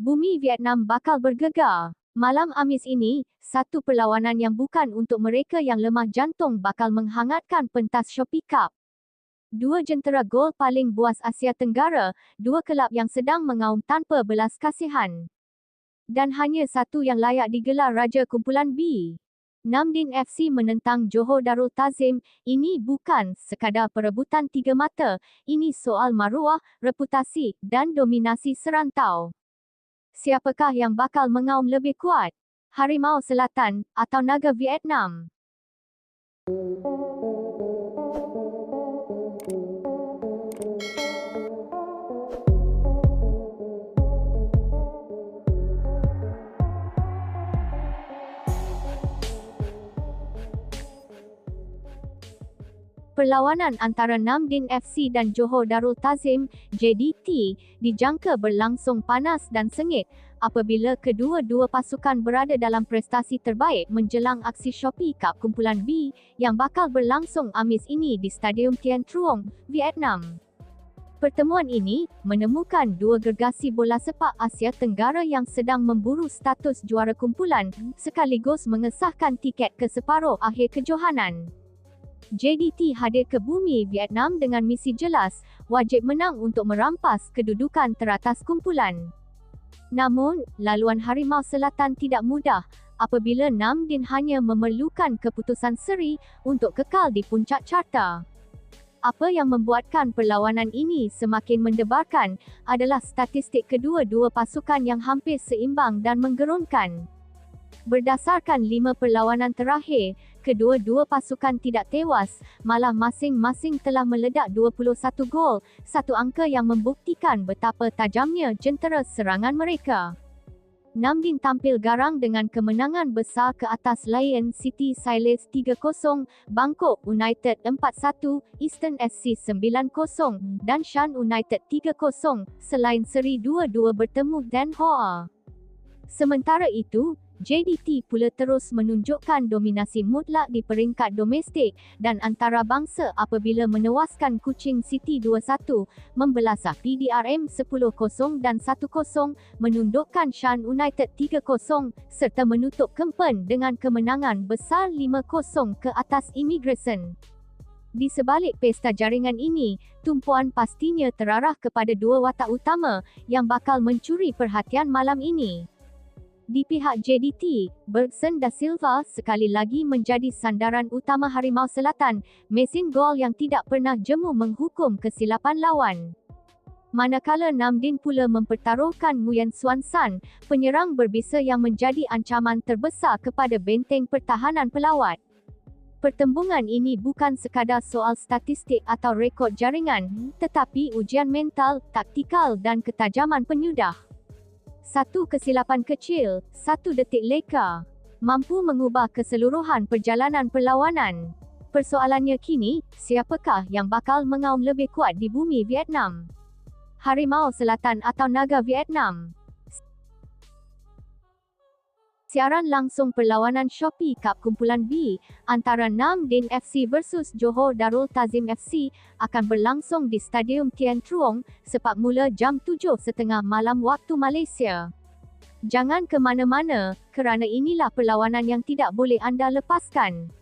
Bumi Vietnam bakal bergegar. Malam Khamis ini, satu perlawanan yang bukan untuk mereka yang lemah jantung bakal menghangatkan pentas Shopee Cup. Dua jentera gol paling buas Asia Tenggara, dua kelab yang sedang mengaum tanpa belas kasihan. Dan hanya satu yang layak digelar Raja Kumpulan B. Namdin FC menentang Johor Darul Ta'zim. Ini bukan sekadar perebutan tiga mata, ini soal maruah, reputasi dan dominasi serantau. Siapakah yang bakal mengaum lebih kuat? Harimau Selatan atau Naga Vietnam? Perlawanan antara Namdin FC dan Johor Darul Ta'zim (JDT) dijangka berlangsung panas dan sengit apabila kedua-dua pasukan berada dalam prestasi terbaik menjelang aksi Shopee Cup Kumpulan B yang bakal berlangsung Khamis ini di Stadium Tien Truong, Vietnam. Pertemuan ini menemukan dua gergasi bola sepak Asia Tenggara yang sedang memburu status juara kumpulan sekaligus mengesahkan tiket ke separuh akhir kejohanan. JDT hadir ke bumi Vietnam dengan misi jelas, wajib menang untuk merampas kedudukan teratas kumpulan. Namun, laluan Harimau Selatan tidak mudah apabila Namdin hanya memerlukan keputusan seri untuk kekal di puncak carta. Apa yang membuatkan perlawanan ini semakin mendebarkan adalah statistik kedua-dua pasukan yang hampir seimbang dan menggerunkan. Berdasarkan 5 perlawanan terakhir, kedua-dua pasukan tidak tewas, malah masing-masing telah meledak 21 gol, satu angka yang membuktikan betapa tajamnya jentera serangan mereka. Namdin tampil garang dengan kemenangan besar ke atas Lion City Silex 3-0, Bangkok United 4-1, Eastern FC 9-0, dan Shan United 3-0, selain seri 2-2 bertemu Dan Hoa. Sementara itu, JDT pula terus menunjukkan dominasi mutlak di peringkat domestik dan antarabangsa apabila menewaskan Kuching City 2-1, membelasah PDRM 10-0 dan 1-0, menundukkan Shan United 3-0, serta menutup kempen dengan kemenangan besar 5-0 ke atas Immigration. Di sebalik pesta jaringan ini, tumpuan pastinya terarah kepada dua watak utama yang bakal mencuri perhatian malam ini. Di pihak JDT, Bergson da Silva sekali lagi menjadi sandaran utama Harimau Selatan, mesin gol yang tidak pernah jemu menghukum kesilapan lawan. Manakala Namdin pula mempertaruhkan Nguyen Xuan San, penyerang berbisa yang menjadi ancaman terbesar kepada benteng pertahanan pelawat. Pertembungan ini bukan sekadar soal statistik atau rekod jaringan, tetapi ujian mental, taktikal dan ketajaman penyudah. Satu kesilapan kecil, satu detik leka, mampu mengubah keseluruhan perjalanan perlawanan. Persoalannya kini, siapakah yang bakal mengaum lebih kuat di bumi Vietnam? Harimau Selatan atau Naga Vietnam? Siaran langsung perlawanan Shopee Cup Kumpulan B antara Namdin FC versus Johor Darul Ta'zim FC akan berlangsung di Stadium Tien Truong sepak mula jam 7.30 malam waktu Malaysia. Jangan ke mana-mana, kerana inilah perlawanan yang tidak boleh anda lepaskan.